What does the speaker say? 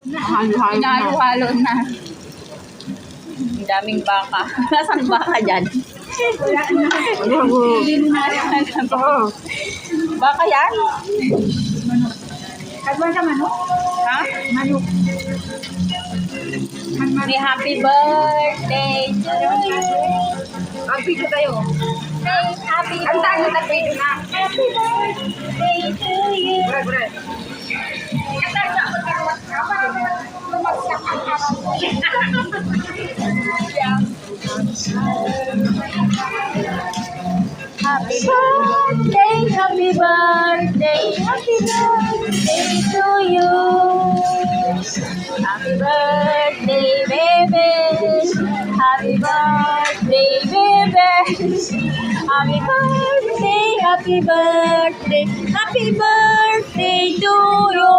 Halo-halo na. Hinalo-halo na. Ang daming baka. Nasaan baka dyan? Oo. Baka yan? Kagwan ka manok? Ha? Manok. May happy birthday to you. Mag-video tayo. Hey, happy Ang tayo birthday. nag-video na. Happy birthday to you. Buray. Happy birthday, happy birthday, happy birthday to you. Happy birthday, baby. Happy birthday, baby. Happy birthday, happy birthday, happy birthday to you.